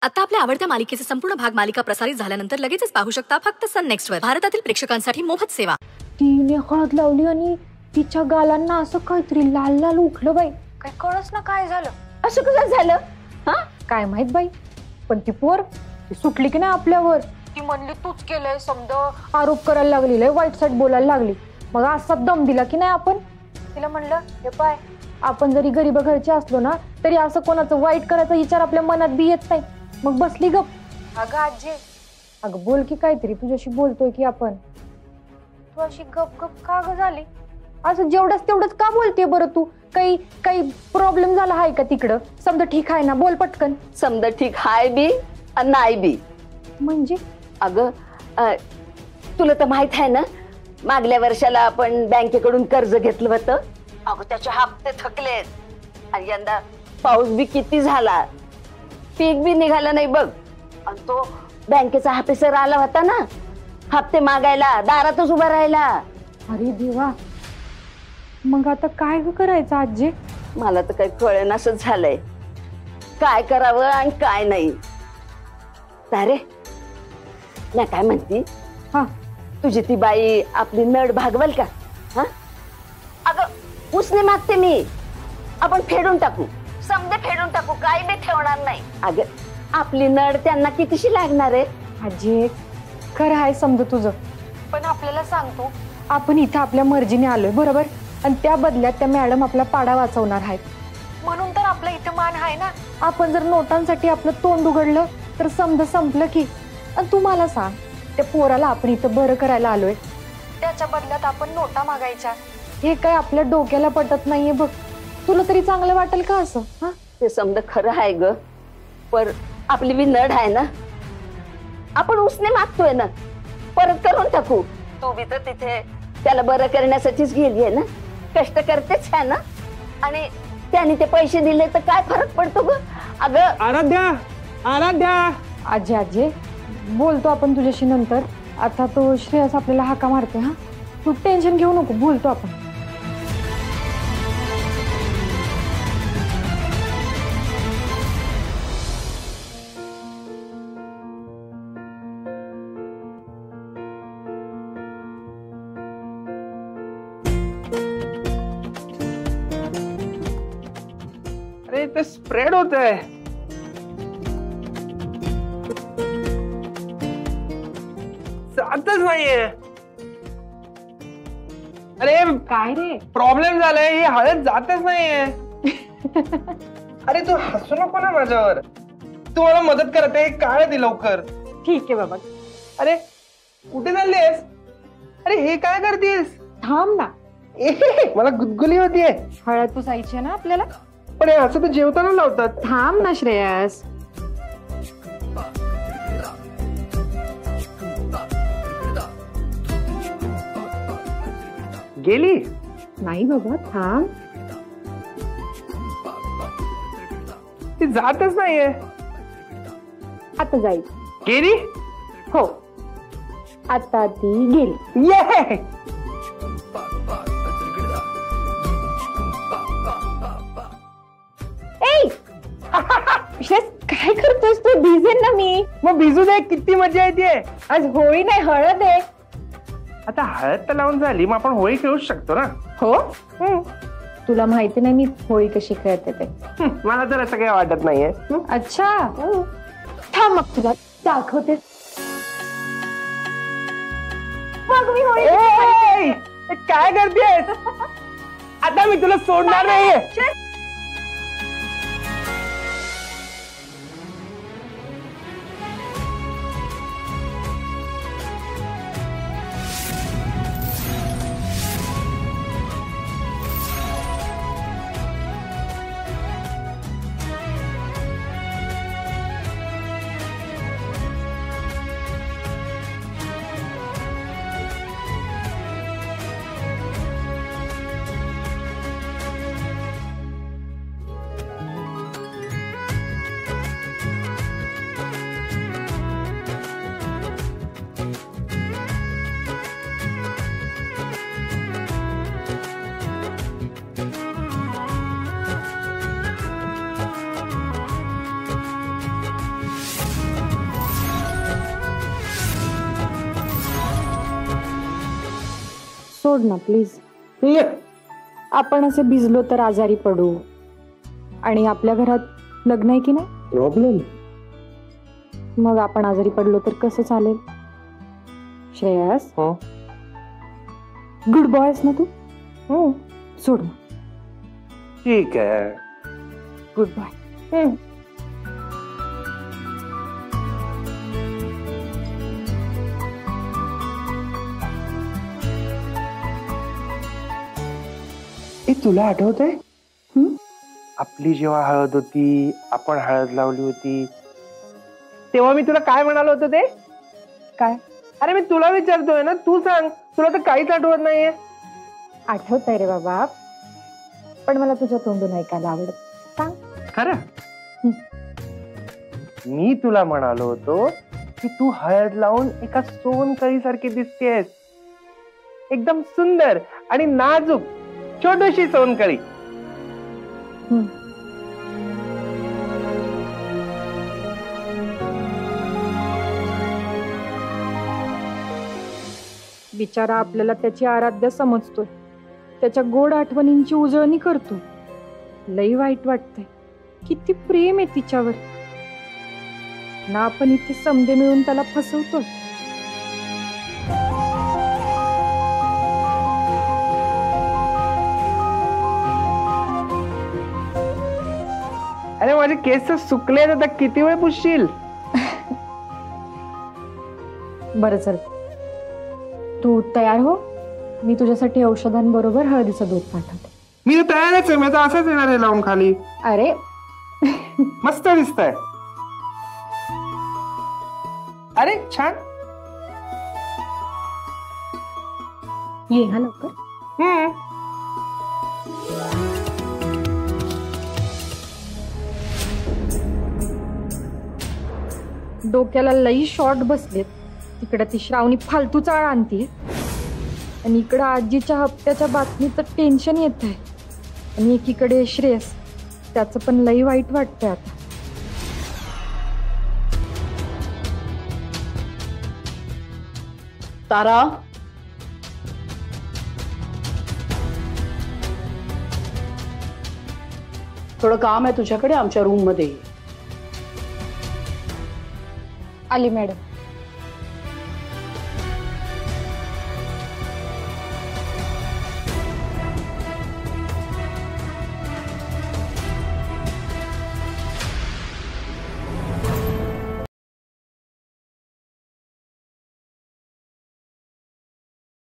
आता आपल्या आवडत्या मालिकेचे संपूर्ण भाग मालिका प्रसारित झाल्यानंतर लगेचच पाहू शकता फक्त सन नेक्स्ट वर. भारतातील प्रेक्षकांसाठी मोफत सेवा. तिने हळद लावली आणि तिच्या गालांना असं काहीतरी लाल लाल उठलं बाई. काय कळच ना काय झालं. असं कसं झालं हा काय माहित बाई. पण ती पोर ती सुटली की नाही आपल्यावर. ती म्हणली तूच केलंय समज आरोप करायला लागली. लय वाईट साईट बोलायला लागली. मग असा दम दिला की नाही आपण. तिला म्हणलं हे पाय आपण जरी गरीब घरचे असलो ना तरी असं कोणाचं वाईट करायचा विचार आपल्या मनात बी येत नाही. मग बसली गप. अगं आजी अगं बोल की काहीतरी. तुझ्याशी बोलतोय की आपण. तू अशी गप गप का ग झाली. असं जेवढंच तेवढंच का बोलते बरं तू. काही काही प्रॉब्लेम झाला आहे का तिकडं. समजा ठीक आहे ना बोल पटकन. समजा ठीक हाय बी आणि नाही बी म्हणजे अगं तुला तर माहित आहे ना मागल्या वर्षाला आपण बँकेकडून कर्ज घेतलं होतं. अगं त्याचे हप्ते थकलेत आणि यंदा पाऊस बी किती झाला. पीक बी निघालं नाही बघ. आणि तो बँकेचा ऑफिसर आला होता ना हप्ते मागायला दारातच उभा राहिला. अरे देवा. मग आता काय करायचं आजी. मला तर काही कळेनासच झालंय काय करावं आणि काय नाही. अरे ना काय म्हणती हा तुझी ती बाई आपली नड भागवल का. हा अगं उसने मागते मी. आपण फेडून टाकू. समजे फेडून टाकू. काही बी ठेवणार नाही. अगं आपली नड त्यांना कितीशी लागणार आहे. आजी खरं आहे समज तुझं. पण आपल्याला सांगतो आपण इथं आपल्या मर्जीने आलोय बरोबर. आणि त्या बदल्यात त्या मॅडम आपला पाडा वाचवणार आहेत. म्हणून तर आपलं इथं मान आहे ना. आपण जर नोटांसाठी आपलं तोंड उघडलं तर समज संपलं की. आणि तू मला सांग त्या पोराला आपण इथं बरं करायला आलोय त्याच्या बदल्यात आपण नोटा मागायच्या. हे काय आपल्या डोक्याला पटत नाहीये बघ. तुला तरी चांगलं वाटेल का असं. हा ते समजा खरं आहे ग. पर आपली बी नड आहे ना. आपण उसने मागतोय ना परत करून टाकू. तू बी तर तिथे त्याला बरं करण्यासाठीच गेली आहे ना. कष्ट करतेच आहे ना. आणि त्याने ते पैसे दिले तर काय फरक पडतो ग. अगं आराध्या आराध्या. आजी आजी बोलतो आपण तुझ्याशी नंतर. आता तो श्रेयस आपल्याला हाका मारते. हा तू टेन्शन घेऊ नको बोलतो आपण. अरे ते स्प्रेड होत आहे. जातच नाहीये. अरे काय रे प्रॉब्लेम झालाय. ही हळद जातच नाहीये. अरे तू हसू नको ना माझ्यावर. तू मला मदत करते. काय दे लवकर. ठीक आहे बाबा. अरे कुठे चाललीस. अरे हे काय करतेस. थांब ना. मला गुदगुली होतीये. हळद पुसायची आहे ना आपल्याला. पण असं तर जेवताना लावतात. थांब ना श्रेयस. गेली नाही बाबा थांब. ती जातच नाहीये. आता जाईल. गेली. हो आता ती गेली. ये काय करतोस तू. भिजेन ना मी. मग भिजू दे. किती मजा येते. आज होळी नाही हळद आहे. आता हळद तर लावून झाली मग आपण होळी खेळू शकतो ना. हो तुला माहिती नाही मी होळी कशी खेळते ते. मला तर असं काही वाटत नाहीये. अच्छा थांब मग तुला दाखवते. मग मी होळी काय करतेस. आता मी तुला सोडणार नाहीये. सोड ना प्लीज. आपण असे भिजलो तर आजारी पडू आणि आपल्या घरात लग्न आहे की नाही. प्रॉब्लेम. मग आपण आजारी पडलो तर कसं चालेल. श्रेयस गुड बॉय आहेस ना तू. सोड ना. ठीक आहे. Good boy. तुला आठवतंय आपली जेव्हा हळद होती, आपण हळद लावली होती, तेव्हा मी तुला काय म्हणालो होतो ते. काय. अरे मी तुला विचारतोय ना, तू सांग. तुला तर काहीच आठवत नाहीये. आठवतंय रे बाबा, पण मला तुझ्या तोंडून ऐकायला आवडत. सांग. खरं. मी तुला म्हणालो होतो की तू हळद लावून एका सोनकळी सारखी दिसतेस. एकदम सुंदर आणि नाजूक छोटीशी सोनकळी. बिचारा आपल्याला त्याची आराध्य समजतोय, त्याच्या गोड आठवणींची उजळणी करतोय. लई वाईट वाटतंय. किती प्रेम आहे तिच्यावर ना. आपण इथे समदे मिळून त्याला फसवतोय. अरे माझे केस सुकले, आता किती वेळ पुसशील. बरं चल, तू तयार हो. मी तुझ्यासाठी औषधांबरोबर हळदीचं दूध पाठवते. मी तर तयारच आहे. मी आता असंच येणार आहे लावून खाली. अरे मस्त दिसतंय. अरे छान. ये हा लवकर. डोक्याला लई शॉर्ट बसलेत. तिकडे ती श्रावणी फालतू चाळ आणते आणि इकडं आजीच्या हप्त्याच्या बातमीचं टेन्शन येत आहे. आणि एकीकडे श्रेयस, त्याचं पण लई वाईट वाटतंय आता. तारा, थोडं काम आहे तुझ्याकडे आमच्या रूम मध्ये. आली मॅडम.